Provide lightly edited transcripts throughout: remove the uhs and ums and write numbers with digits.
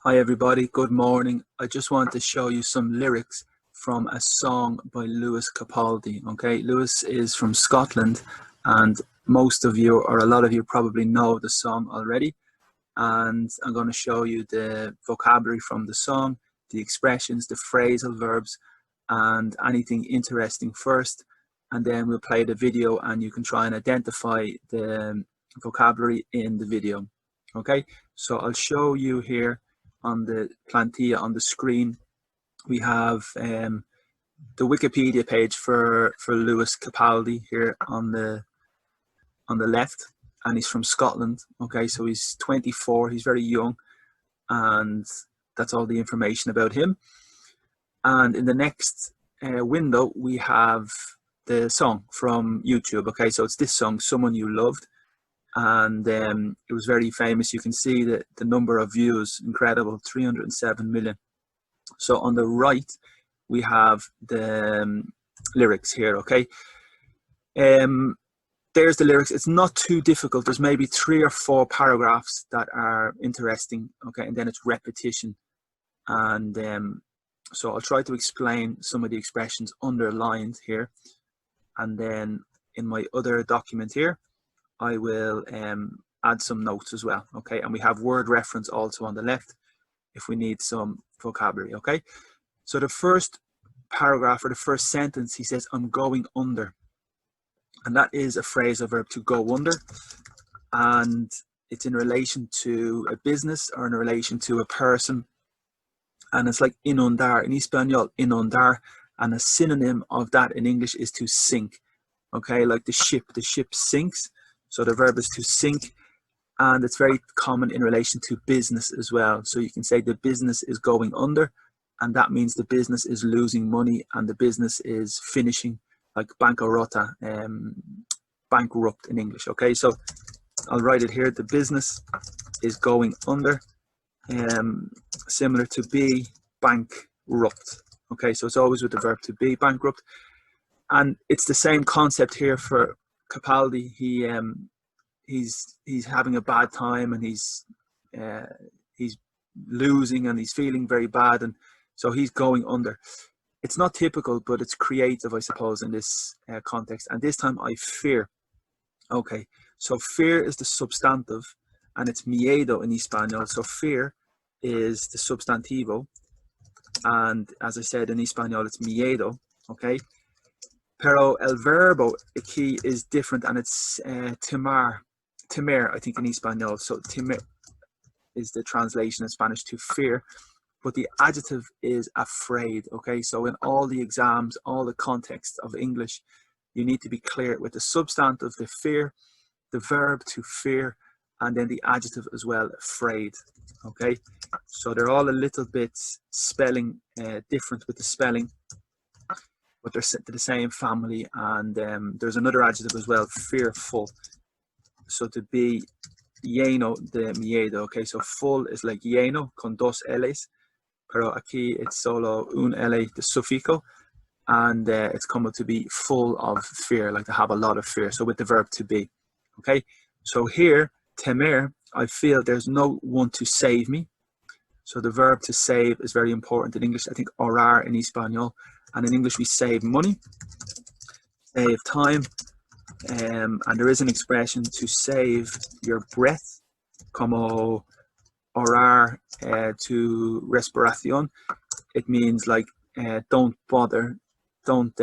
Hi everybody, good morning. I just want to show you some lyrics from a song by Lewis Capaldi. Okay, Lewis is from Scotland and most of you or a lot of you probably know the song already, and I'm going to show you the vocabulary from the song, the expressions, the phrasal verbs and anything interesting first, and then we'll play the video and you can try and identify the vocabulary in the video. Okay, so I'll show you here on the plantilla on the screen. We have the Wikipedia page for Lewis Capaldi here on the left, and he's from Scotland. Okay, so he's 24, he's very young, and that's all the information about him. And in the next window we have the song from YouTube. Okay, so it's this song, Someone You Loved, and it was very famous. You can see that the number of views, incredible, 307 million. So on the right we have the lyrics here. Okay, there's the lyrics. It's not too difficult. There's maybe 3 or 4 paragraphs that are interesting. Okay, and then it's repetition, and so I'll try to explain some of the expressions underlined here, and then in my other document here I will add some notes as well. Okay, and we have word reference also on the left if we need some vocabulary. Okay, so the first paragraph or the first sentence, he says, I'm going under, and that is a phrasal verb, to go under, and it's in relation to a business or in relation to a person, and it's like inundar in Espanol, inundar, and a synonym of that in English is to sink. Okay, like the ship sinks, so the verb is to sink, and it's very common in relation to business as well. So you can say the business is going under, and that means the business is losing money and the business is finishing, like bancarrota, bankrupt in English. Okay, so I'll write it here. The business is going under, similar to be bankrupt. Okay, so it's always with the verb to be, bankrupt. And it's the same concept here for Capaldi. He's having a bad time, and he's losing, and he's feeling very bad, and so he's going under. It's not typical, but it's creative, I suppose, in this context. And this time I fear. Okay, so fear is the substantive, and it's miedo in Espanol. So fear is the substantivo, and as I said, in Espanol it's miedo. Okay, pero el verbo aquí is different, and it's temer, I think, in Espanol. So temer is the translation in Spanish to fear, but the adjective is afraid. Okay, so in all the exams, all the context of English, you need to be clear with the substantive, the fear, the verb to fear, and then the adjective as well, afraid. Okay, so they're all a little bit spelling different with the spelling, but they're the same family. And there's another adjective as well, fearful. So to be lleno de miedo. Okay, so full is like lleno con dos L's, pero aquí it's solo un L, the sufijo, and it's come to be full of fear, like to have a lot of fear. So with the verb to be. Okay, so here, temer, I feel there's no one to save me. So the verb to save is very important in English. I think orar in Espanol, and in English we save money, save time, and there is an expression to save your breath, como orar to respiración. It means like don't bother, don't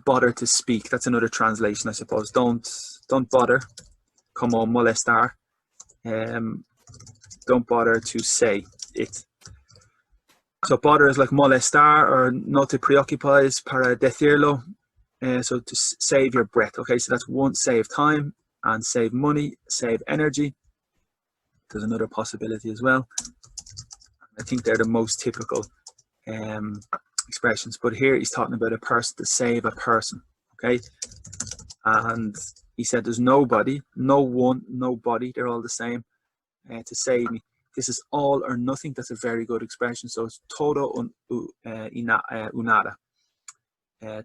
bother to speak. That's another translation, I suppose. Don't bother, como molestar. Don't bother to say it. So bother is like molestar, or no te preocupes para decirlo. So to save your breath. Okay, so that's one, save time, and save money, save energy. There's another possibility as well. I think they're the most typical expressions, but here he's talking about a person, to save a person. Okay, and he said there's nobody, no one, nobody, they're all the same, to save me. This is all or nothing. That's a very good expression. So it's todo unada.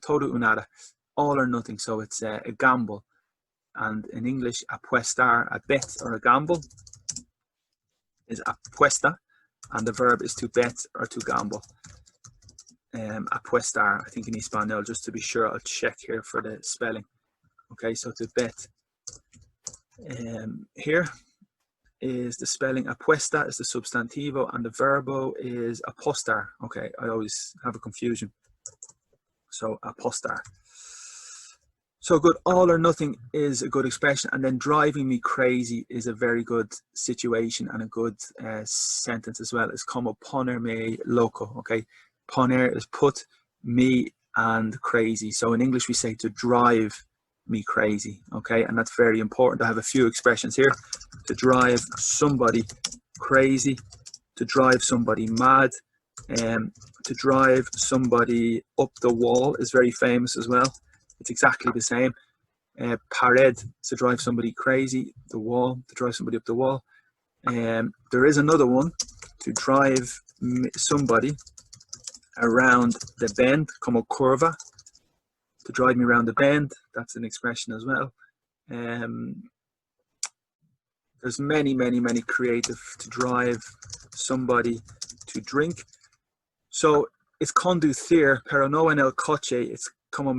Todo unada, all or nothing. So it's a gamble, and in English, apuestar, a bet or a gamble. is apuesta, and the verb is to bet or to gamble. Apuestar, I think in Espanol, just to be sure, I'll check here for the spelling. Okay, so to bet. Here is the spelling. Apuesta is the substantivo, and the verbo is apostar. Okay, I always have a confusion. So apostar. So good. All or nothing is a good expression, and then driving me crazy is a very good situation and a good sentence as well. It's como ponerme loco. Okay, poner is put, me and crazy. So in English we say to drive me crazy. Okay, and that's very important. I have a few expressions here: to drive somebody crazy, to drive somebody mad, to drive somebody up the wall is very famous as well. It's exactly the same. Pared, to drive somebody crazy. The wall, to drive somebody up the wall. There is another one, to drive somebody around the bend, como curva. To drive me around the bend, that's an expression as well. There's many creative. To drive somebody to drink. So it's conducir, pero no en el coche. It's como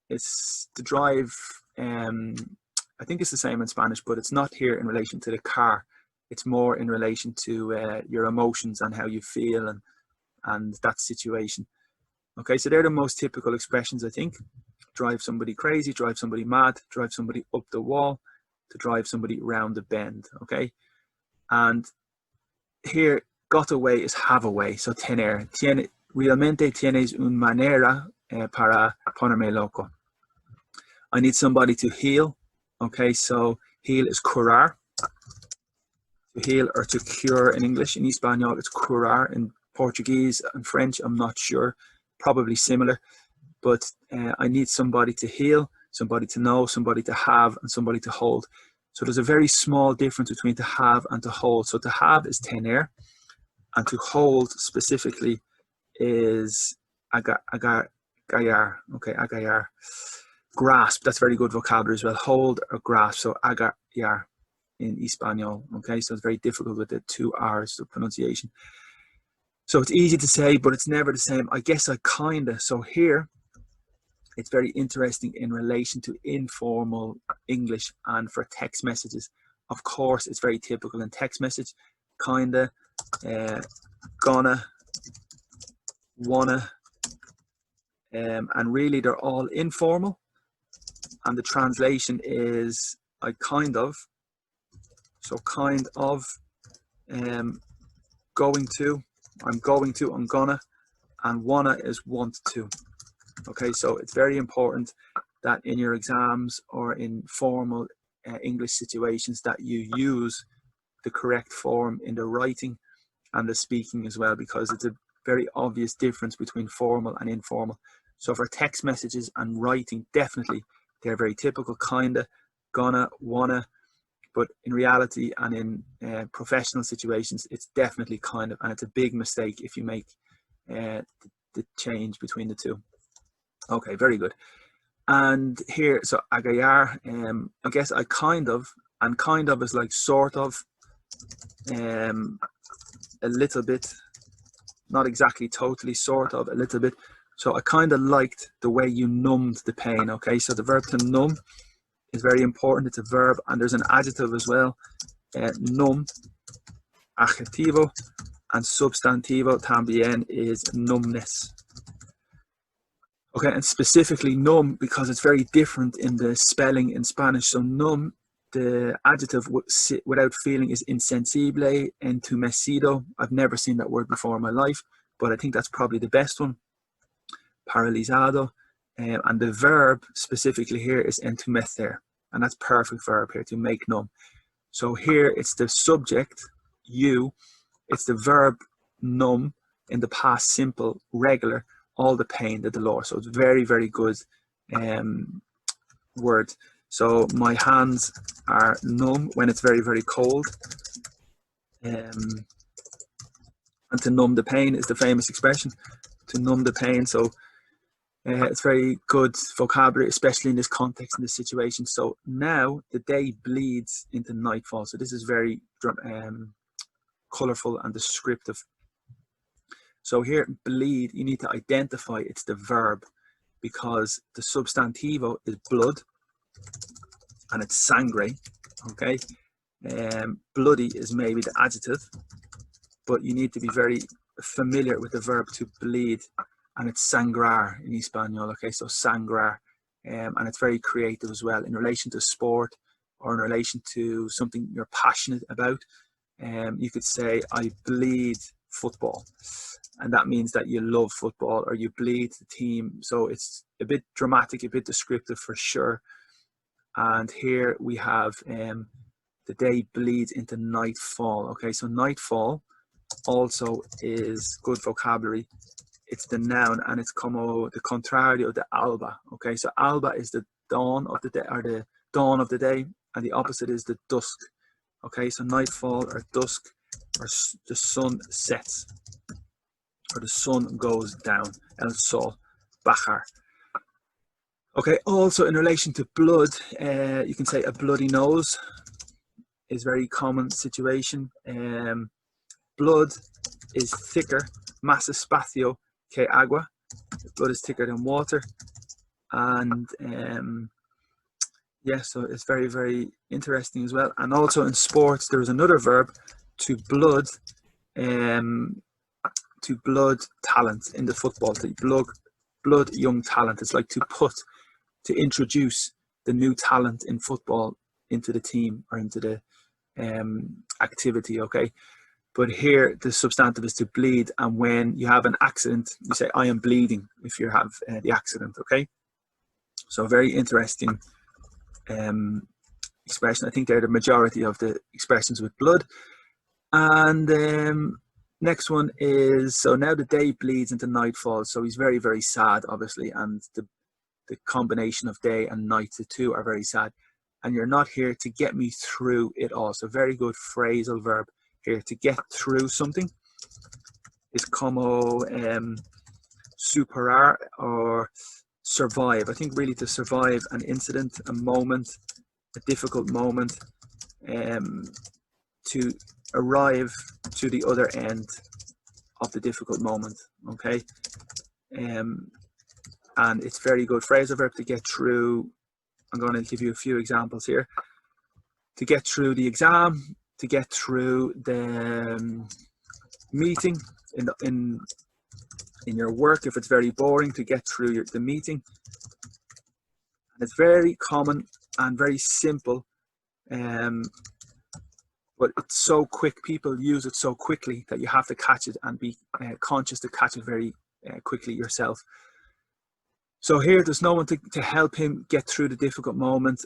it's to drive. I think it's the same in Spanish, but it's not here in relation to the car. It's more in relation to your emotions and how you feel and that situation. Okay, so they're the most typical expressions, I think. Drive somebody crazy, drive somebody mad, drive somebody up the wall, to drive somebody round the bend. Okay, and here got away is have away. So tener. Realmente tienes una manera para ponerme loco. I need somebody to heal. Okay, so heal is curar. To heal or to cure in English. In Espanol, it's curar. In Portuguese and French, I'm not sure. Probably similar. But I need somebody to heal, somebody to know, somebody to have, and somebody to hold. So there's a very small difference between to have and to hold. So to have is tener, and to hold specifically is agarrar. Okay, agarrar. Grasp, that's very good vocabulary as well. Hold or grasp, so agarrar in Espanol. Okay, so it's very difficult with the two R's, the pronunciation. So it's easy to say, but it's never the same. I guess I kinda. So here, it's very interesting in relation to informal English and for text messages. Of course, it's very typical in text message. Kinda, gonna, wanna, and really they're all informal. And the translation is I kind of. So kind of, going to, I'm going to, I'm gonna, and wanna is want to. Okay, so it's very important that in your exams or in formal English situations that you use the correct form in the writing and the speaking as well, because it's a very obvious difference between formal and informal. So for text messages and writing, definitely they're very typical, kinda, gonna, wanna, but in reality and in professional situations, it's definitely kind of, and it's a big mistake if you make the change between the two. Okay, very good. And here, so agarrar, I guess I kind of, and kind of is like sort of, a little bit, not exactly totally, sort of, a little bit. So I kind of liked the way you numbed the pain. Okay, so the verb to numb is very important. It's a verb, and there's an adjective as well. Numb, adjetivo, and substantivo también is numbness. Okay, and specifically numb because it's very different in the spelling in Spanish. So numb, the adjective without feeling is insensible, entumecido. I've never seen that word before in my life, but I think that's probably the best one. Paralizado. And the verb specifically here is entumecer, and that's perfect verb here, to make numb. So here it's the subject, you, it's the verb numb in the past simple, regular, all the pain, the dolor. So it's very, very good word. So my hands are numb when it's very, very cold. And to numb the pain is the famous expression, to numb the pain. So it's very good vocabulary, especially in this context, in this situation. So now the day bleeds into nightfall. So this is very colourful and descriptive. So here, bleed, you need to identify it's the verb, because the substantivo is blood and it's sangre, okay? Bloody is maybe the adjective, but you need to be very familiar with the verb to bleed, and it's sangrar in Espanol, okay? So sangrar, and it's very creative as well in relation to sport or in relation to something you're passionate about. You could say, I bleed football, and that means that you love football or you bleed the team. So it's a bit dramatic, a bit descriptive for sure. And here we have the day bleeds into nightfall. Okay, so nightfall also is good vocabulary. It's the noun, and it's como the contrario de alba. Okay, so alba is the dawn of the day, or the dawn of the day, and the opposite is the dusk. Okay, so nightfall or dusk, or the sun sets, or the sun goes down. El sol bajar. Okay, also in relation to blood, you can say a bloody nose is a very common situation. Blood is thicker, más espacio que agua. Blood is thicker than water. And yeah, so it's very, very interesting as well. And also in sports, there is another verb, to blood talent in the football. To blood young talent. It's like to introduce the new talent in football into the team or into the activity, okay? But here the substantive is to bleed, and when you have an accident, you say, I am bleeding, if you have the accident, okay? So very interesting expression. I think they're the majority of the expressions with blood. And next one is, so now the day bleeds into nightfall. So he's very, very sad, obviously, and the combination of day and night, the two are very sad. And you're not here to get me through it all. So very good phrasal verb here. To get through something is como superar, or survive. I think really to survive an incident, a moment, a difficult moment, to arrive to the other end of the difficult moment, okay? And it's very good phrasal verb to get through. I'm going to give you a few examples here. To get through the exam, to get through the meeting in your work, if it's very boring, to get through the meeting. And it's very common and very simple, but it's so quick. People use it so quickly that you have to catch it and be conscious to catch it very quickly yourself. So here, there's no one to help him get through the difficult moment.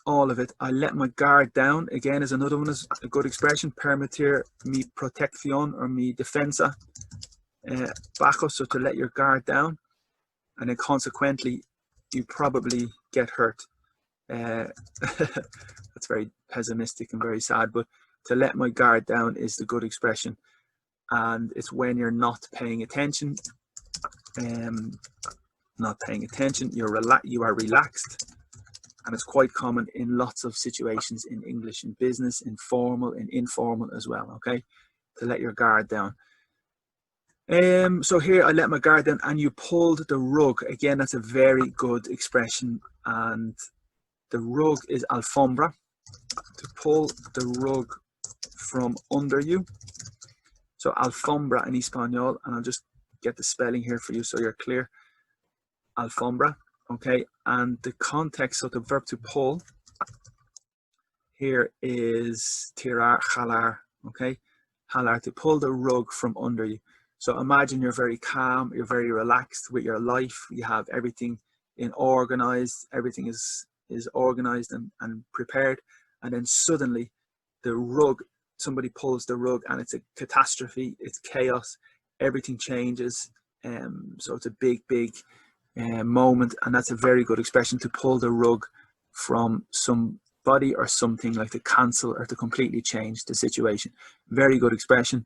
All of it. I let my guard down. Again, is another one, is a good expression. Permitir mi protección, or mi defensa bajo, so to let your guard down, and then consequently you probably get hurt. That's very pessimistic and very sad, but to let my guard down is the good expression, and it's when you're not paying attention. You are relaxed, and it's quite common in lots of situations in English, in business, in formal, in informal as well, okay? To let your guard down. So here, I let my guard down, and you pulled the rug. Again, that's a very good expression, and the rug is alfombra, to pull the rug from under you. So alfombra in Espanol, and I'll just get the spelling here for you so you're clear. Alfombra, okay, and the context of the verb to pull here is tirar, jalar, okay, jalar, to pull the rug from under you. So imagine you're very calm, you're very relaxed with your life, you have everything organized, everything is organized and prepared, and then suddenly the rug, somebody pulls the rug, and it's a catastrophe, it's chaos, everything changes. So it's a big moment, and that's a very good expression, to pull the rug from somebody or something, like to cancel or to completely change the situation. Very good expression,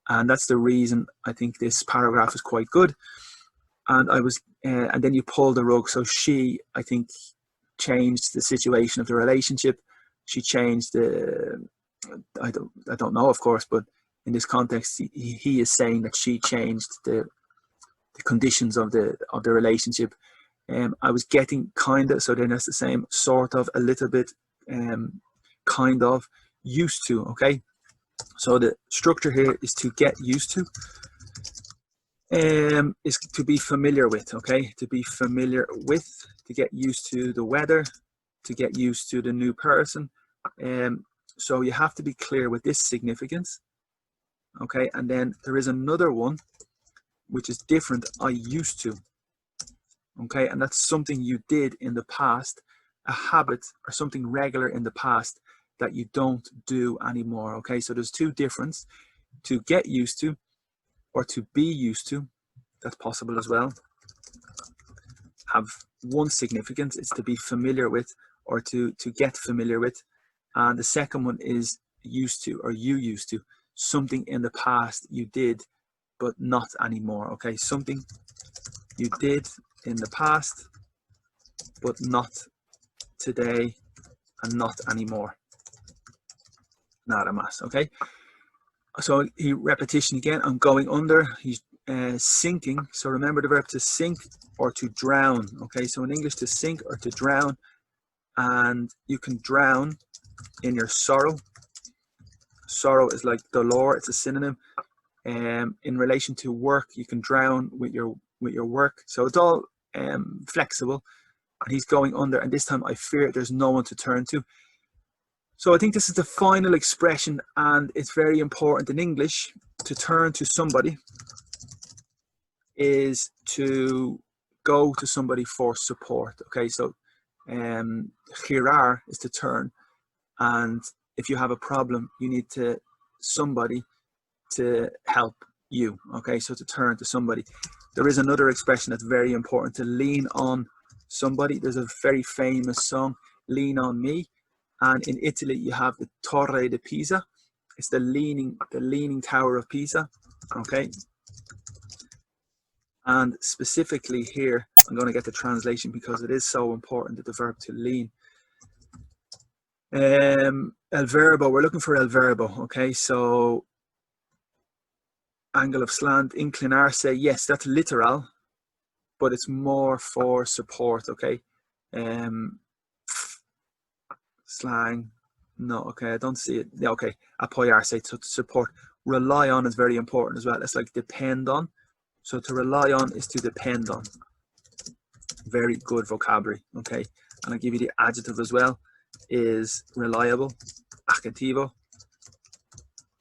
and that's the reason I think this paragraph is quite good. And and then you pull the rug. So she, I think, changed the situation of the relationship. She changed the I don't know, of course, but in this context, he is saying that she changed the conditions of the relationship. I was getting kind of, so then that's the same, sort of, a little bit, kind of, used to. Okay, so the structure here is to get used to, is to be familiar with. Okay, to be familiar with, to get used to the weather, to get used to the new person. So you have to be clear with this significance. Okay, and then there is another one which is different. I used to. Okay, and that's something you did in the past, a habit or something regular in the past that you don't do anymore. Okay, so there's two differences: to get used to or to be used to. That's possible as well. Have one significance, it's to be familiar with or to get familiar with. And the second one is used to, or you used to, something in the past you did but not anymore. Okay, something you did in the past but not today and not anymore. Nada más. Okay, so he repetition again. I'm going under. He's sinking. So remember the verb to sink or to drown. Okay, so in English, to sink or to drown, and you can drown in your sorrow. Sorrow is like dolor, it's a synonym. In relation to work, you can drown with your work. So it's all flexible. And he's going under, and this time I fear there's no one to turn to. So I think this is the final expression, and it's very important in English. To turn to somebody is to go to somebody for support. Okay, so girar is to turn, and if you have a problem, you need somebody to help you. Okay, so to turn to somebody. There is another expression that's very important: to lean on somebody. There's a very famous song, "Lean on Me," and in Italy you have the Torre di Pisa. It's the leaning tower of Pisa. Okay, and specifically here, I'm going to get the translation because it is so important, that the verb to lean. El verbo, we're looking for el verbo. Okay, so angle of slant, inclinarse, yes, that's literal, but it's more for support. Okay, slang, no, okay, I don't see it. Yeah, okay, apoyarse, to support. Rely on is very important as well. It's like depend on. So to rely on is to depend on. Very good vocabulary. Okay, and I'll give you the adjective as well. Is reliable, adjetivo,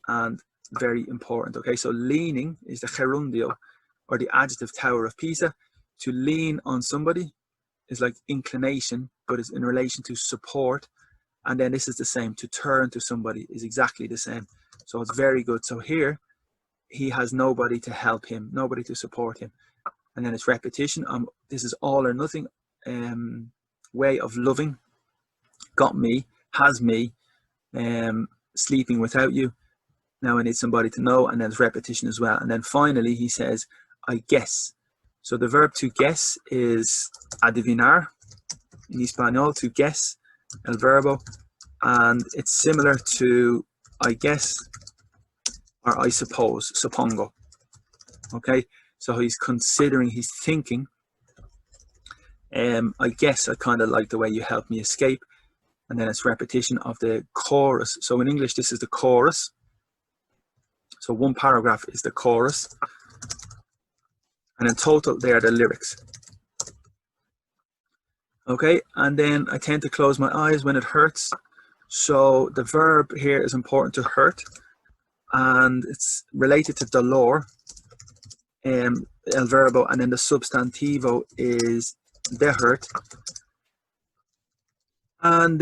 and very important. Okay, so leaning is the gerundio, or the adjective tower of Pisa. To lean on somebody is like inclination, but it's in relation to support. And then this is the same. To turn to somebody is exactly the same. So it's very good. So here, he has nobody to help him, nobody to support him. And then it's repetition. This is all or nothing way of loving. Got me, has me, sleeping without you. Now I need somebody to know, and then it's repetition as well. And then finally he says, I guess. So the verb to guess is adivinar in Espanol, to guess, el verbo, and it's similar to I guess or I suppose, supongo. Okay, so he's considering, he's thinking, I guess I kind of like the way you helped me escape. And then it's repetition of the chorus. So in English, this is the chorus. So one paragraph is the chorus. And in total, they are the lyrics. Okay, and then I tend to close my eyes when it hurts. So the verb here is important, to hurt. And it's related to dolor, el verbo, and then the substantivo is de hurt. And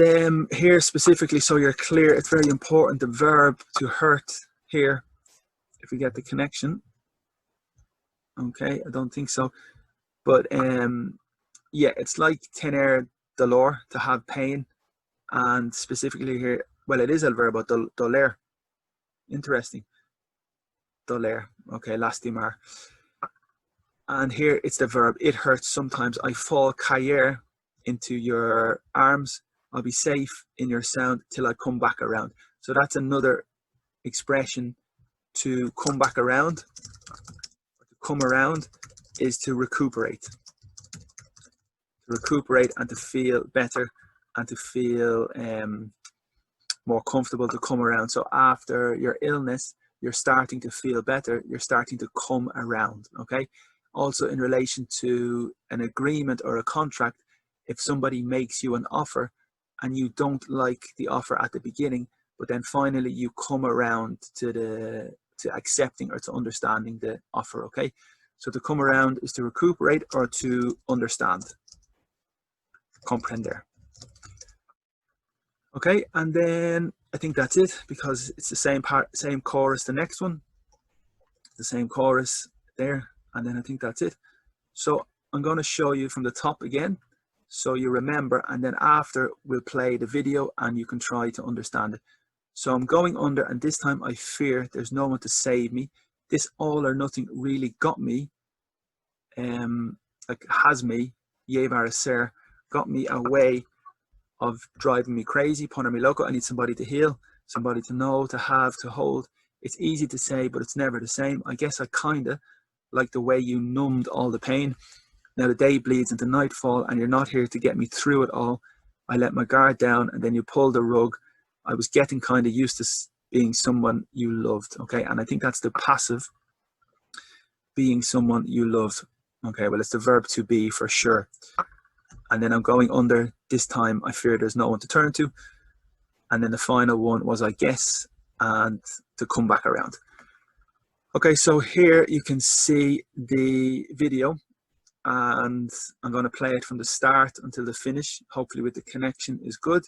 here specifically, so you're clear, it's very important, the verb to hurt here, if we get the connection. Okay, I don't think so. But yeah, it's like tener dolor, to have pain. And specifically here, well, it is el verbo, doler. Interesting. Doler. Okay, lastimar. And here it's the verb, it hurts sometimes. I fall, caer, into your arms. I'll be safe in your sound till I come back around. So that's another expression to come back around. To come around is to recuperate. To recuperate and to feel better and to feel more comfortable, to come around. So after your illness, you're starting to feel better, you're starting to come around, okay? Also in relation to an agreement or a contract, if somebody makes you an offer and you don't like the offer at the beginning, but then finally you come around to accepting or to understanding the offer, okay? So to come around is to recuperate or to understand, comprender. Okay, and then I think that's it, because it's the same part, same chorus, the next one, the same chorus there, and then I think that's it. So I'm going to show you from the top again, so you remember, and then after we'll play the video and you can try to understand it. So I'm going under, and this time I fear there's no one to save me. This all or nothing really got me, like has me, yevar ser, got me away of driving me crazy, poner me loco. I need somebody to heal, somebody to know, to have, to hold. It's easy to say, but it's never the same. I guess I kinda like the way you numbed all the pain. Now the day bleeds into nightfall and you're not here to get me through it all. I let my guard down and then you pulled the rug. I was getting kind of used to being someone you loved, okay? And I think that's the passive, being someone you loved. Okay, well, it's the verb to be for sure. And then I'm going under, this time I fear there's no one to turn to. And then the final one was I guess, and to come back around. Okay, so here you can see the video, and I'm going to play it from the start until the finish, hopefully with the connection is good.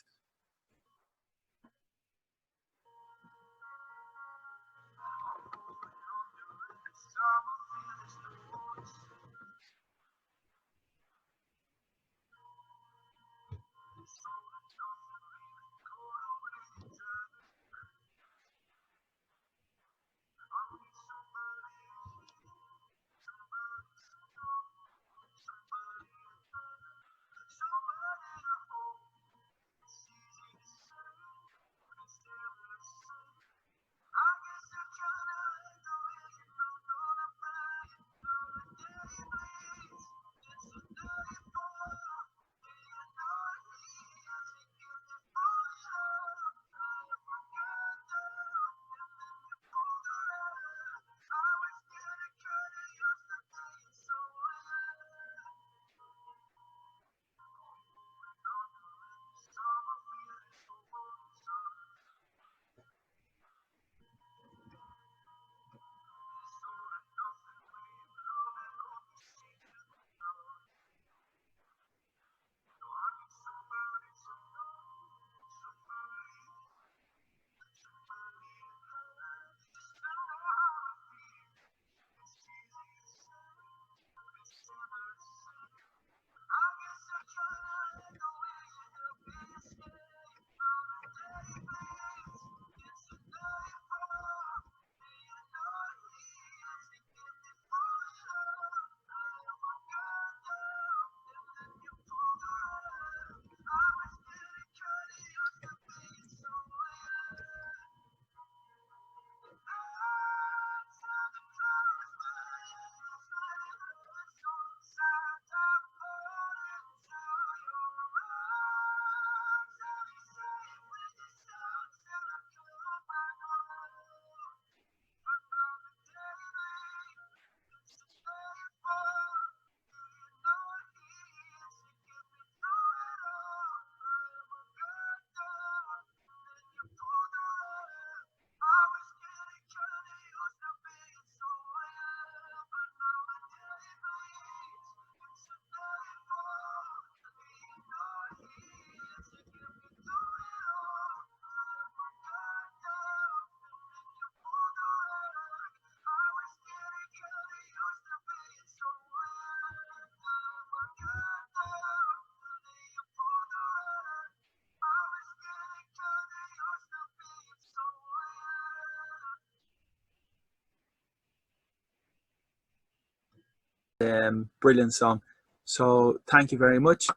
Brilliant song. So thank you very much.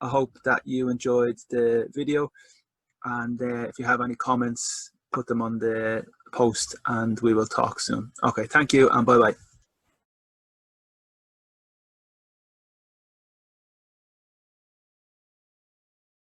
I hope that you enjoyed the video. And if you have any comments, put them on the post and we will talk soon. Okay, thank you and bye bye.